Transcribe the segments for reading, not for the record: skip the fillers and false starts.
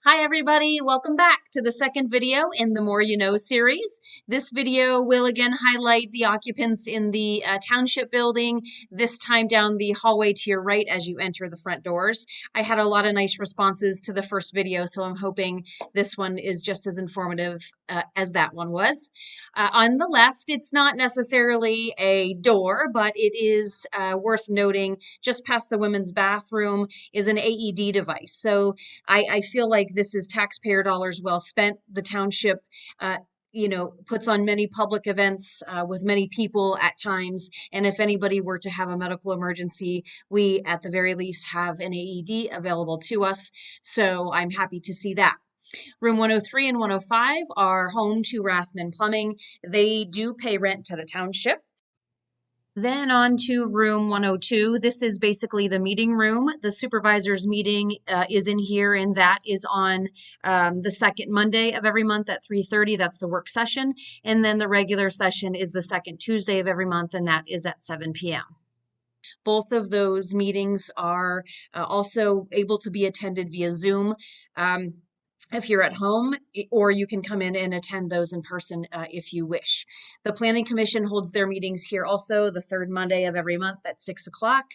Hi everybody, welcome back to the second video in the More You Know series. This video will again highlight the occupants in the township building, this time down the hallway to your right as you enter the front doors. I had a lot of nice responses to the first video, so I'm hoping this one is just as informative as that one was. On the left, it's not necessarily a door, but it is worth noting just past the women's bathroom is an AED device. So I feel like this is taxpayer dollars well spent. The township, puts on many public events with many people at times. And if anybody were to have a medical emergency, we at the very least have an AED available to us. So I'm happy to see that. Room 103 and 105 are home to Rathman Plumbing. They do pay rent to the township. Then on to room 102. This is basically the meeting room. The supervisor's meeting is in here, and that is on the second Monday of every month at 3:30. That's the work session. And then the regular session is the second Tuesday of every month, and that is at 7 p.m. Both of those meetings are also able to be attended via Zoom. If you're at home, or you can come in and attend those in person if you wish. The Planning Commission holds their meetings here also the third Monday of every month at 6 o'clock.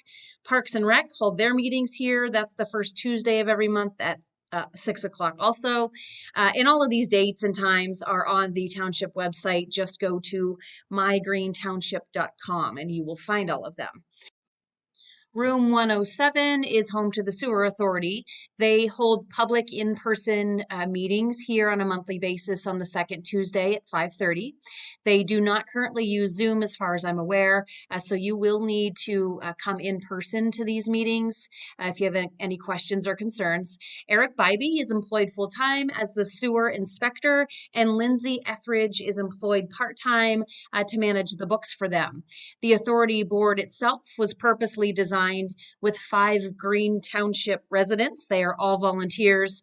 Parks and Rec hold their meetings here. That's the first Tuesday of every month at 6 o'clock also. And all of these dates and times are on the township website. Just go to mygreenetownship.com and you will find all of them. Room 107 is home to the Sewer Authority. They hold public in-person meetings here on a monthly basis on the second Tuesday at 5:30. They do not currently use Zoom as far as I'm aware, so you will need to come in person to these meetings if you have any questions or concerns. Eric Bybee is employed full-time as the sewer inspector, and Lindsay Etheridge is employed part-time to manage the books for them. The authority board itself was purposely designed with 5 Greene Township residents. They are all volunteers,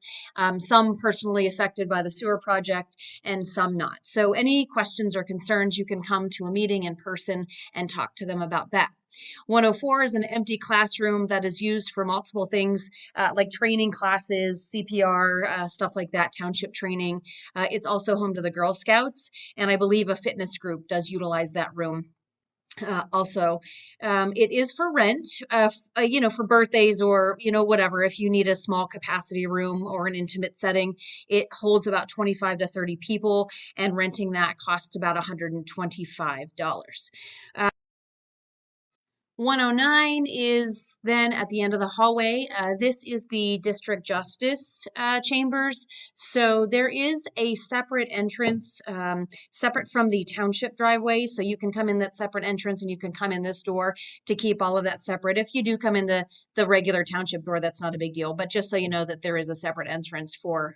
some personally affected by the sewer project and some not. So any questions or concerns, you can come to a meeting in person and talk to them about that. 104 is an empty classroom that is used for multiple things like training classes, CPR, stuff like that, township training. It's also home to the Girl Scouts, and I believe a fitness group does utilize that room. It is for rent, for birthdays or, whatever. If you need a small capacity room or an intimate setting, it holds about 25 to 30 people, and renting that costs about $125. 109 is then at the end of the hallway. This is the district justice chambers. So there is a separate entrance, separate from the township driveway. So you can come in that separate entrance and you can come in this door to keep all of that separate. If you do come in the regular township door, that's not a big deal. But just so you know that there is a separate entrance for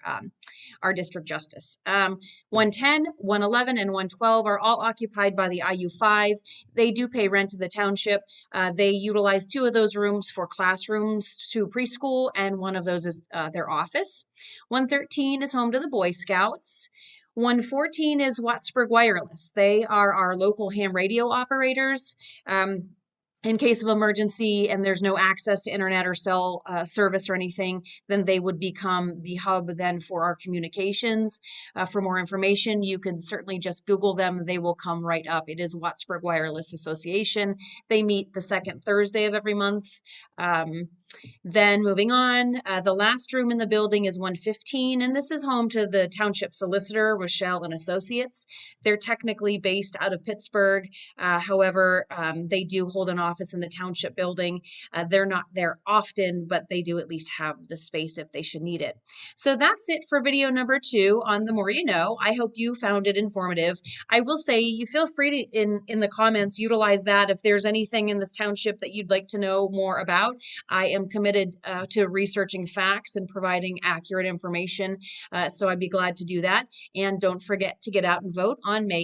our district justice. 110, 111, and 112 are all occupied by the IU5. They do pay rent to the township. They utilize 2 of those rooms for classrooms to preschool, and one of those is their office. 113 is home to the Boy Scouts. 114 is Wattsburg Wireless. They are our local ham radio operators. In case of emergency and there's no access to internet or cell service or anything, then they would become the hub then for our communications. For more information, you can certainly just Google them. They will come right up. It is Wattsburg Wireless Association. They meet the second Thursday of every month. Then moving on, the last room in the building is 115, and this is home to the township solicitor, Rochelle and Associates. They're technically based out of Pittsburgh. However, they do hold an office in the township building. They're not there often, but they do at least have the space if they should need it. So that's it for video number 2 on The More You Know. I hope you found it informative. I will say you feel free to, in the comments, utilize that if there's anything in this township that you'd like to know more about. I am committed to researching facts and providing accurate information, so I'd be glad to do that. And don't forget to get out and vote on May